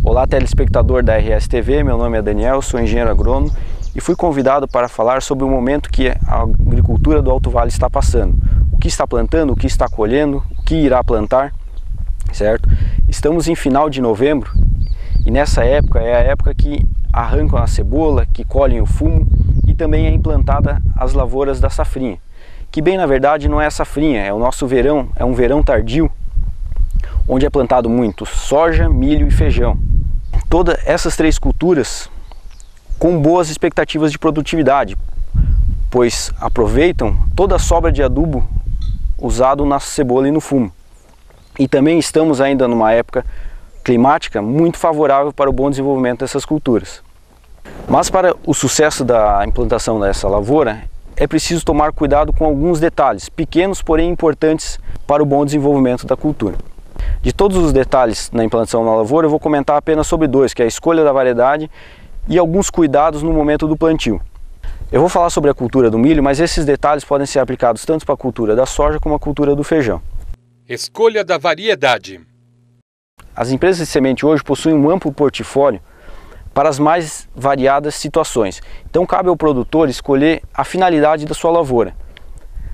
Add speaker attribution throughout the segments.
Speaker 1: Olá, telespectador da RS TV, meu nome é Daniel, sou engenheiro agrônomo e fui convidado para falar sobre o momento que a agricultura do Alto Vale está passando. O que está plantando, o que está colhendo, o que irá plantar, certo? Estamos em final de novembro e nessa época é a época que arrancam a cebola, que colhem o fumo e também é implantada as lavouras da safrinha, que bem na verdade não é a safrinha, é o nosso verão, é um verão tardio, onde é plantado muito soja, milho e feijão. Todas essas três culturas com boas expectativas de produtividade, pois aproveitam toda a sobra de adubo usado na cebola e no fumo. E também estamos ainda numa época climática muito favorável para o bom desenvolvimento dessas culturas. Mas para o sucesso da implantação dessa lavoura, é preciso tomar cuidado com alguns detalhes, pequenos porém importantes para o bom desenvolvimento da cultura. De todos os detalhes na implantação da lavoura, eu vou comentar apenas sobre dois, que é a escolha da variedade e alguns cuidados no momento do plantio. Eu vou falar sobre a cultura do milho, mas esses detalhes podem ser aplicados tanto para a cultura da soja como a cultura do feijão.
Speaker 2: Escolha da variedade.
Speaker 1: As empresas de semente hoje possuem um amplo portfólio para as mais variadas situações. Então cabe ao produtor escolher a finalidade da sua lavoura.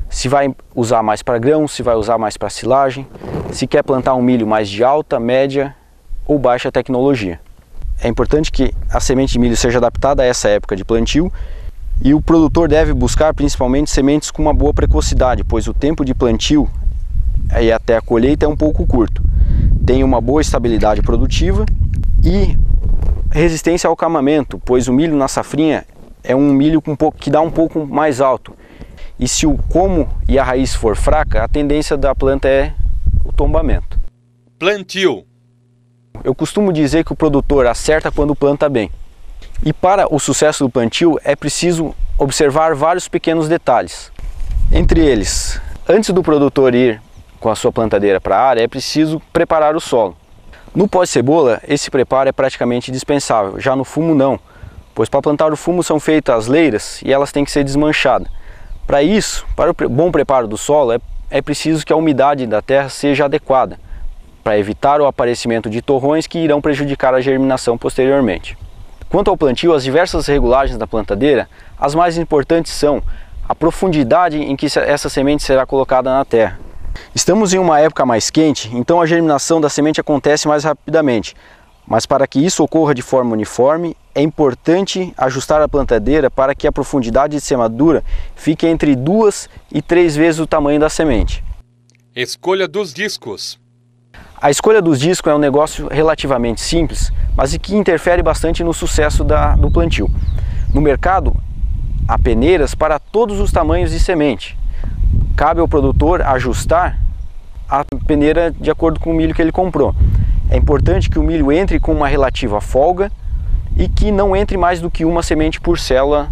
Speaker 1: Se vai usar mais para grão, se vai usar mais para silagem, se quer plantar um milho mais de alta, média ou baixa tecnologia. É importante que a semente de milho seja adaptada a essa época de plantio e o produtor deve buscar principalmente sementes com uma boa precocidade, pois o tempo de plantio e até a colheita é um pouco curto. Tem uma boa estabilidade produtiva e resistência ao camamento, pois o milho na safrinha é um milho que dá um pouco mais alto. E se o como e a raiz for fraca, a tendência da planta é o tombamento.
Speaker 2: Plantio.
Speaker 1: Eu costumo dizer que o produtor acerta quando planta bem. E para o sucesso do plantio é preciso observar vários pequenos detalhes. Entre eles, antes do produtor ir com a sua plantadeira para a área, é preciso preparar o solo. No pós-cebola, esse preparo é praticamente indispensável, já no fumo não, pois para plantar o fumo são feitas as leiras e elas têm que ser desmanchadas. Para isso, para o bom preparo do solo, é preciso que a umidade da terra seja adequada, para evitar o aparecimento de torrões que irão prejudicar a germinação posteriormente. Quanto ao plantio, as diversas regulagens da plantadeira, as mais importantes são a profundidade em que essa semente será colocada na terra. Estamos em uma época mais quente, então a germinação da semente acontece mais rapidamente, mas para que isso ocorra de forma uniforme, é importante ajustar a plantadeira para que a profundidade de semeadura fique entre 2 e 3 vezes o tamanho da semente.
Speaker 2: Escolha dos discos.
Speaker 1: A escolha dos discos é um negócio relativamente simples, mas que interfere bastante no sucesso do plantio. No mercado, há peneiras para todos os tamanhos de semente. Cabe ao produtor ajustar a peneira de acordo com o milho que ele comprou. É importante que o milho entre com uma relativa folga e que não entre mais do que uma semente por célula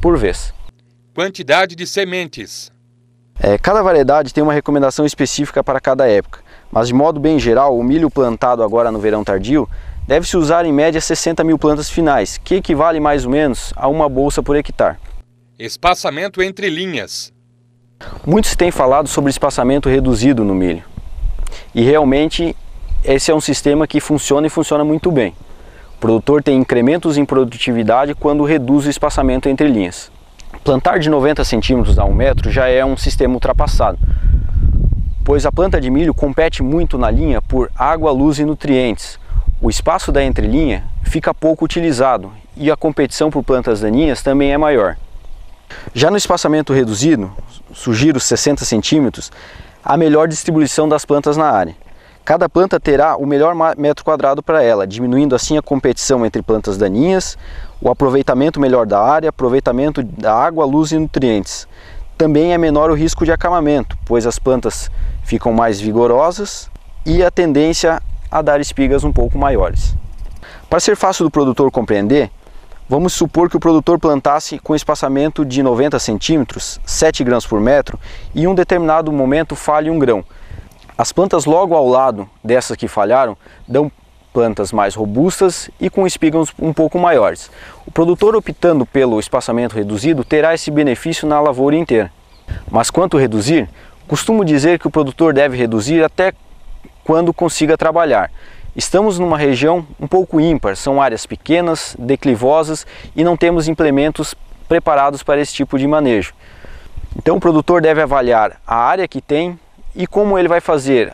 Speaker 1: por vez.
Speaker 2: Quantidade de sementes.
Speaker 1: Cada variedade tem uma recomendação específica para cada época, mas de modo bem geral, o milho plantado agora no verão tardio deve-se usar em média 60 mil plantas finais, que equivale mais ou menos a uma bolsa por hectare.
Speaker 2: Espaçamento entre linhas.
Speaker 1: Muito se tem falado sobre espaçamento reduzido no milho, e realmente esse é um sistema que funciona e funciona muito bem. O produtor tem incrementos em produtividade quando reduz o espaçamento entre linhas. Plantar de 90 centímetros a 1 metro já é um sistema ultrapassado, pois a planta de milho compete muito na linha por água, luz e nutrientes. O espaço da entrelinha fica pouco utilizado e a competição por plantas daninhas também é maior. Já no espaçamento reduzido, sugiro 60 centímetros, a melhor distribuição das plantas na área. Cada planta terá o melhor metro quadrado para ela, diminuindo assim a competição entre plantas daninhas, o aproveitamento melhor da área, aproveitamento da água, luz e nutrientes. Também é menor o risco de acamamento, pois as plantas ficam mais vigorosas e a tendência a dar espigas um pouco maiores. Para ser fácil do produtor compreender, vamos supor que o produtor plantasse com espaçamento de 90 centímetros, 7 grãos por metro, e em um determinado momento falhe um grão. As plantas logo ao lado dessas que falharam dão plantas mais robustas e com espigas um pouco maiores. O produtor optando pelo espaçamento reduzido terá esse benefício na lavoura inteira. Mas quanto reduzir, costumo dizer que o produtor deve reduzir até quando consiga trabalhar. Estamos numa região um pouco ímpar, são áreas pequenas, declivosas e não temos implementos preparados para esse tipo de manejo. Então o produtor deve avaliar a área que tem e como ele vai fazer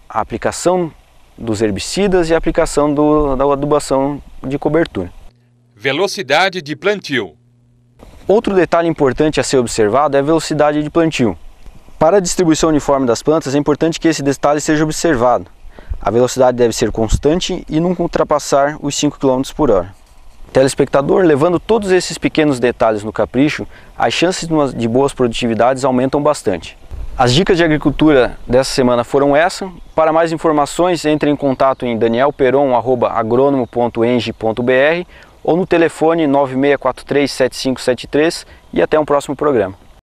Speaker 1: a aplicação dos herbicidas e a aplicação da adubação de cobertura.
Speaker 2: Velocidade de plantio.
Speaker 1: Outro detalhe importante a ser observado é a velocidade de plantio. Para a distribuição uniforme das plantas é importante que esse detalhe seja observado. A velocidade deve ser constante e nunca ultrapassar os 5 km por hora. Telespectador, levando todos esses pequenos detalhes no capricho, as chances de boas produtividades aumentam bastante. As dicas de agricultura dessa semana foram essas. Para mais informações, entre em contato em danielperon@agronomo.eng.br ou no telefone 9643 7573 e até um próximo programa.